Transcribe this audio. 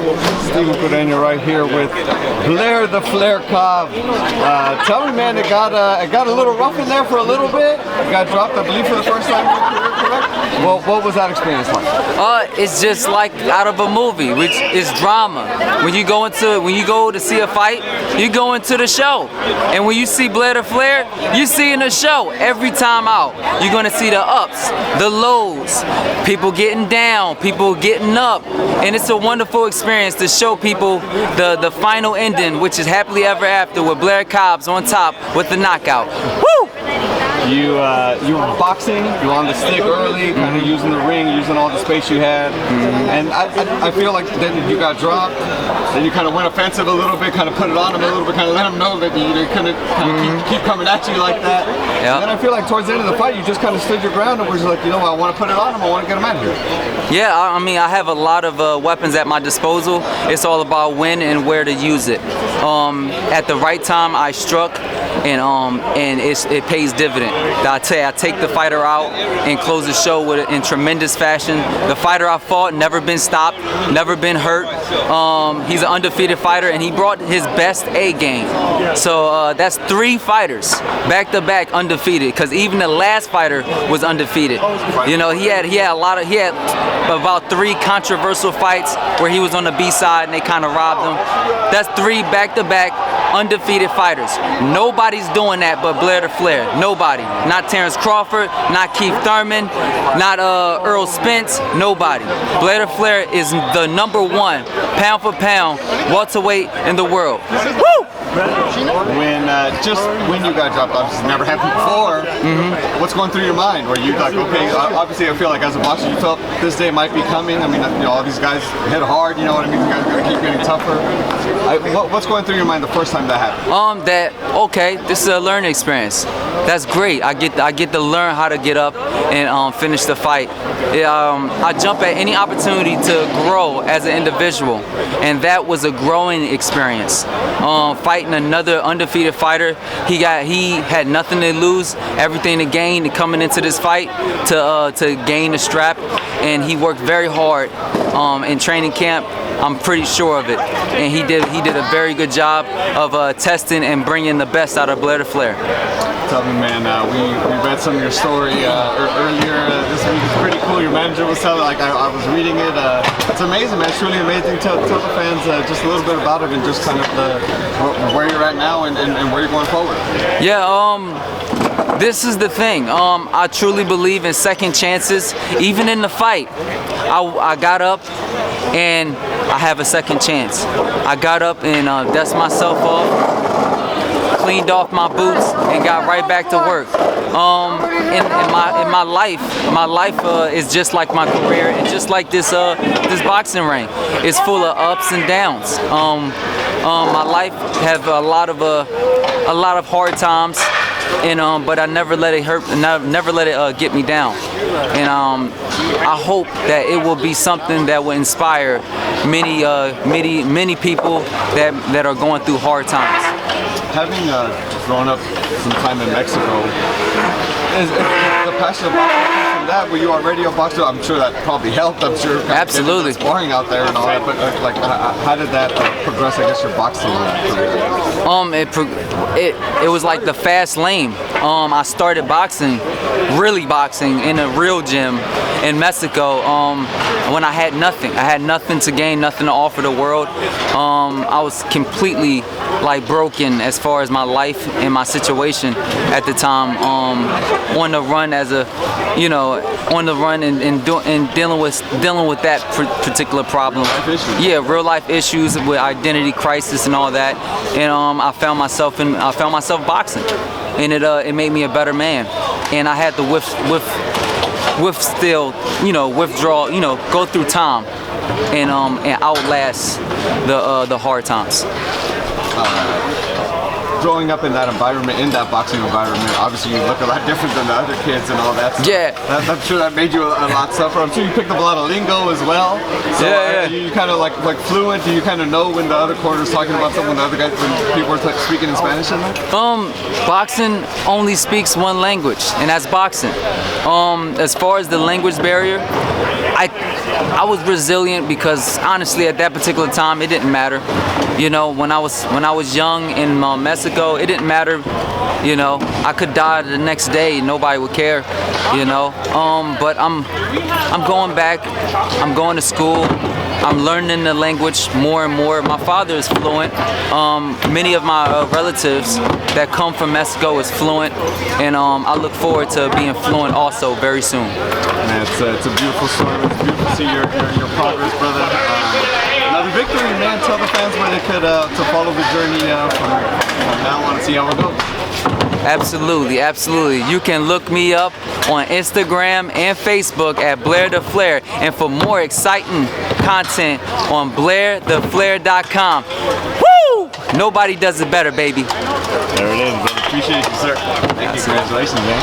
Steven Cordeño right here with Blair the Flair Cobb. Tell me, man, it got a little rough in there for a little bit. It got dropped, I believe, for the first time in your career, correct? Well, what was that experience like? It's just like out of a movie, which is drama. When you go to see a fight, you go into the show, and when you see Blair the Flair, you see in the show every time out. You're gonna see the ups, the lows, people getting down, people getting up, and it's a wonderful experience to show people the final ending, which is happily ever after with Blair Cobb's on top with the knockout. Woo! You were boxing, you were on the stick early, kind of using the ring, using all the space you had, and I feel like then you got dropped, then you kind of went offensive a little bit, kind of put it on him a little bit, kind of let him know that you couldn't keep coming at you like that. Yep. And then I feel like towards the end of the fight, you just kind of stood your ground and was like, you know what, I want to put it on him, I want to get him out of here. Yeah, I mean, I have a lot of weapons at my disposal. It's all about when and where to use it. At the right time, I struck, and it pays dividend. I tell you, I take the fighter out and close the show in tremendous fashion. The fighter I fought, never been stopped, never been hurt. He's an undefeated fighter, and he brought his best A game. So that's 3 fighters back to back undefeated. Because even the last fighter was undefeated. You know, he had about 3 controversial fights where he was on the B side and they kind of robbed him. That's 3 back to back undefeated fighters. Nobody's doing that but Blair the Flair. Nobody. Not Terrence Crawford, not Keith Thurman, not Earl Spence, nobody. Blair the Flair is the #1 pound for pound welterweight in the world. Woo! When you got dropped, obviously never happened before. What's going through your mind? Were you like, okay, obviously I feel like as a boxer you felt this day might be coming. I mean, you know, all these guys hit hard, you know what I mean? You guys are gonna keep getting tougher. What's going through your mind the first time that happened? Okay, this is a learning experience. That's great. I get to learn how to get up and finish the fight. I jump at any opportunity to grow as an individual, and that was a growing experience. Fighting another undefeated fighter, he had nothing to lose, everything to gain, coming into this fight to gain the strap, and he worked very hard in training camp. I'm pretty sure of it, and he did a very good job of testing and bringing the best out of Blair the Flair. Tell me, man, we read some of your story earlier this week. It's pretty cool. Your manager was telling, like I was reading it. It's amazing, man. It's really amazing. Tell the fans just a little bit about it and just kind of where you're at now and where you're going forward. Yeah, this is the thing. I truly believe in second chances. Even in the fight, I got up and I have a second chance. I got up and dusted myself off, cleaned off my boots, and got right back to work. In my life is just like my career, and just like this boxing ring. It's full of ups and downs. My life have a lot of hard times, and but I never let it hurt, never let it get me down. And I hope that it will be something that will inspire many people that are going through hard times. Having grown up some time in Mexico, is the passion of boxing come from that? Were you already a boxer? I'm sure that probably helped. I'm sure. Absolutely. Sparring out there and all that, but like, how did that progress? I guess your boxing career. It was like the fast lane. I started boxing, really boxing, in a real gym in Mexico when I had nothing. I had nothing to gain, nothing to offer the world. I was completely like broken as far as my life and my situation at the time. On the run and dealing with that particular problem. Yeah, real life issues with identity crisis and all that. And I found myself boxing, and it made me a better man. And I had to withdraw, go through time and outlast the hard times. Growing up in that environment, in that boxing environment, obviously you look a lot different than the other kids and all that stuff. Yeah. I'm sure that made you a lot tougher. I'm sure you picked up a lot of lingo as well. So yeah. You kind of like fluent? Do you kind of know when the other corner's talking about something, the other guys, when people are speaking in Spanish in there? Boxing only speaks one language, and that's boxing. As far as the language barrier, I was resilient because honestly at that particular time it didn't matter. You know, when I was young in Mexico, it didn't matter. You know, I could die the next day, nobody would care. You know, but I'm going back. I'm going to school. I'm learning the language more and more. My father is fluent. Many of my relatives that come from Mexico is fluent, and I look forward to being fluent also very soon. Man, it's a beautiful story. It's beautiful to see your progress, brother. Another victory, man. Tell the fans where they could to follow the journey from now on and see how it goes. Absolutely, absolutely. You can look me up on Instagram and Facebook at Blair the Flair, and for more exciting content on BlairTheFlair.com. Woo! Nobody does it better, baby. There it is, brother. Appreciate you, sir. Thank you. Congratulations, man.